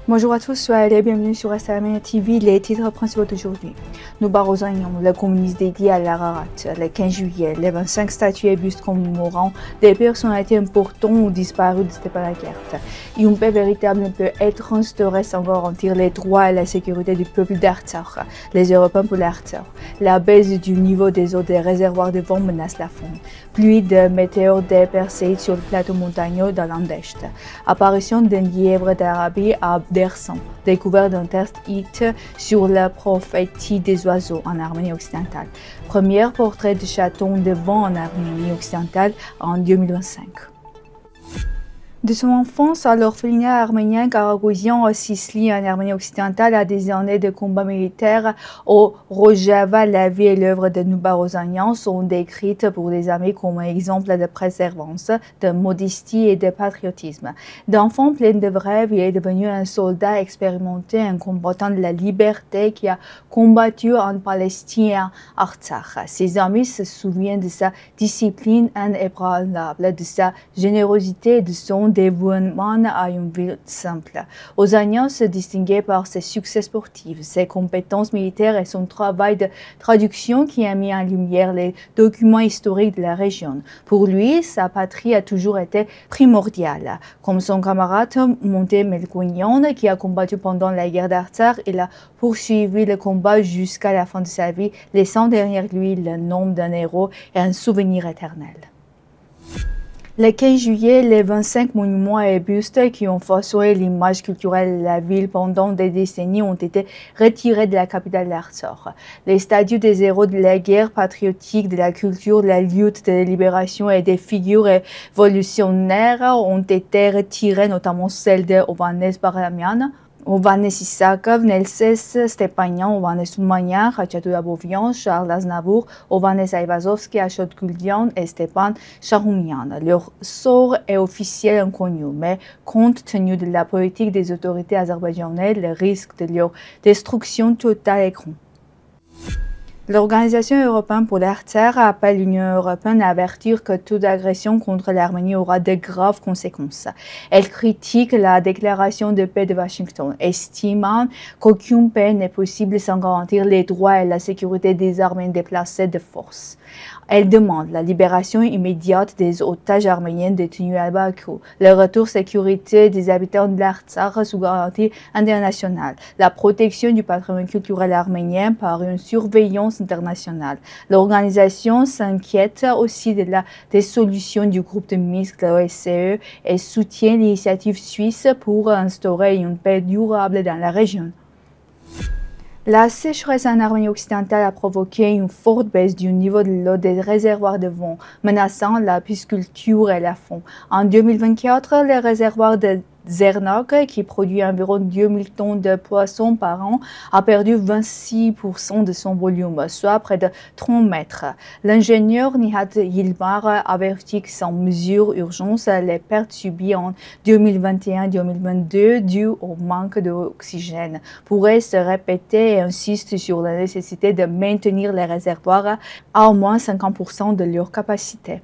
Bonjour à tous, soyez les bienvenus sur STM TV, les titres principaux d'aujourd'hui. Nous barrosons le communiste dédié à l'Ararat, le 15 juillet, les 25 statues et bustes commémorant des personnalités importantes ou disparues de Stepanakert. Une paix véritable ne peut être instaurée sans garantir les droits et la sécurité du peuple d'Artsakh, les Européens pour l'Artsakh. La baisse du niveau des eaux des réservoirs de vent menace la faune. Pluie de météores des Perséides sur le plateau montagneux de l'Andest. Apparition d'un lièvre d'Arabie à Dersan, découverte d'un test hit sur la prophétie des oiseaux en Arménie occidentale. Premier portrait de chaton de vent en Arménie occidentale en 2025. De son enfance à l'orphelinat arménien Karagouzian à Sicile en Arménie occidentale à des années de combat militaire au Rojava, la vie et l'œuvre de Noubarozanian sont décrites pour des amis comme un exemple de préservance, de modestie et de patriotisme. D'enfant plein de rêves, il est devenu un soldat expérimenté, un combattant de la liberté qui a combattu en Palestine et en Artsakh. Ses amis se souviennent de sa discipline inébranlable, de sa générosité et de son dévouement à une vie simple. Ozanian se distinguait par ses succès sportifs, ses compétences militaires et son travail de traduction qui a mis en lumière les documents historiques de la région. Pour lui, sa patrie a toujours été primordiale. Comme son camarade Monté Melkounian, qui a combattu pendant la guerre d'Artsakh, il a poursuivi le combat jusqu'à la fin de sa vie, laissant derrière lui le nom d'un héros et un souvenir éternel. Le 15 juillet, les 25 monuments et bustes qui ont façonné l'image culturelle de la ville pendant des décennies ont été retirés de la capitale d'Artsakh. Les statues des héros de la guerre patriotique, de la culture, de la lutte de la libération et des figures révolutionnaires ont été retirées, notamment celle de Ovanes Bahramian, Ovanes Isakov, Nelses Stepanian, Ovanes Soumanian, Khachatou Abovian, Charles Aznavour, Ovanes Aivazovski, Ashot Guldian et Stepan Shahoumian. Leur sort est officiel inconnu, mais compte tenu de la politique des autorités azerbaïdjanaises, le risque de leur destruction totale est grand. L'Organisation européenne pour l'Artsakh appelle l'Union européenne à avertir que toute agression contre l'Arménie aura de graves conséquences. Elle critique la déclaration de paix de Washington, estimant qu'aucune paix n'est possible sans garantir les droits et la sécurité des Arméniens déplacés de force. Elle demande la libération immédiate des otages arméniens détenus à Bakou, le retour sécurité des habitants de l'Artsakh sous garantie internationale, la protection du patrimoine culturel arménien par une surveillance internationale. L'organisation s'inquiète aussi des solutions du groupe de Minsk de l'OSCE et soutient l'initiative suisse pour instaurer une paix durable dans la région. La sécheresse en Arménie occidentale a provoqué une forte baisse du niveau de l'eau des réservoirs de vent, menaçant la pisciculture et la faune. En 2024, le réservoir de Zernok, qui produit environ 2000 tonnes de poissons par an, a perdu 26% de son volume, soit près de 30 mètres. L'ingénieur Nihat Yilmar avertit que sans mesure urgence, les pertes subies en 2021-2022 dues au manque d'oxygène pourraient se répéter et insiste sur la nécessité de maintenir les réservoirs à au moins 50% de leur capacité.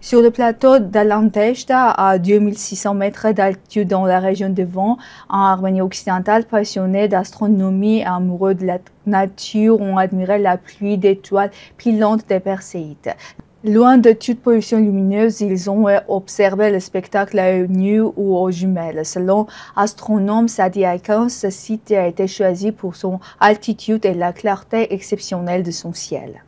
Sur le plateau d'Alanteshta, à 2600 mètres d'altitude dans la région de Van, en Arménie occidentale, passionnés d'astronomie et amoureux de la nature ont admiré la pluie d'étoiles filantes des Perséides. Loin de toute pollution lumineuse, ils ont observé le spectacle à l'œil nu ou aux jumelles. Selon astronome Sadi Akan, ce site a été choisi pour son altitude et la clarté exceptionnelle de son ciel.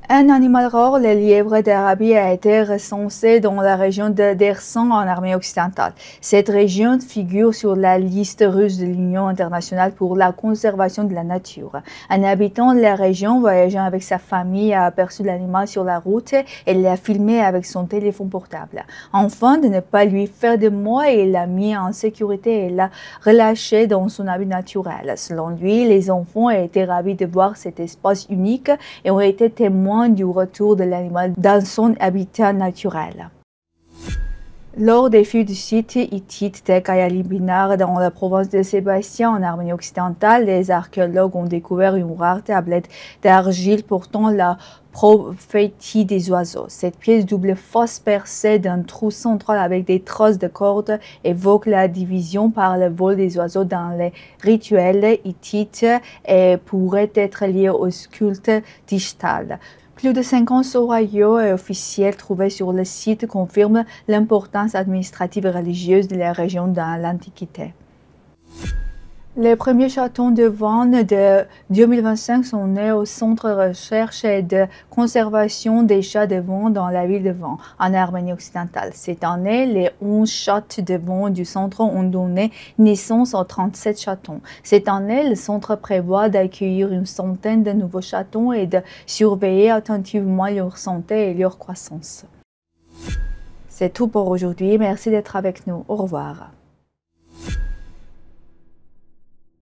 Un animal rare, le lièvre d'Arabie, a été recensé dans la région de Dersan en Arménie occidentale. Cette région figure sur la liste russe de l'Union internationale pour la conservation de la nature. Un habitant de la région voyageant avec sa famille a aperçu l'animal sur la route et l'a filmé avec son téléphone portable. Afin de ne pas lui faire de mal, il l'a mis en sécurité et l'a relâché dans son habitat naturel. Selon lui, les enfants étaient ravis de voir cet espace unique et ont été témoins du retour de l'animal dans son habitat naturel. Lors des fouilles du site hittite de Kayalibinar dans la province de Sébastien en Arménie occidentale, les archéologues ont découvert une rare tablette d'argile portant la prophétie des oiseaux. Cette pièce double face percée d'un trou central avec des trosses de cordes évoque la division par le vol des oiseaux dans les rituels hittites et pourrait être liée au culte d'Ishtal. Plus de 50 royaux et officiels trouvés sur le site confirment l'importance administrative et religieuse de la région dans l'Antiquité. Les premiers chatons de Van de 2025 sont nés au Centre de recherche et de conservation des chats de Van dans la ville de Van, en Arménie occidentale. Cette année, les 11 chats de Van du centre ont donné naissance aux 37 chatons. Cette année, le centre prévoit d'accueillir une centaine de nouveaux chatons et de surveiller attentivement leur santé et leur croissance. C'est tout pour aujourd'hui. Merci d'être avec nous. Au revoir.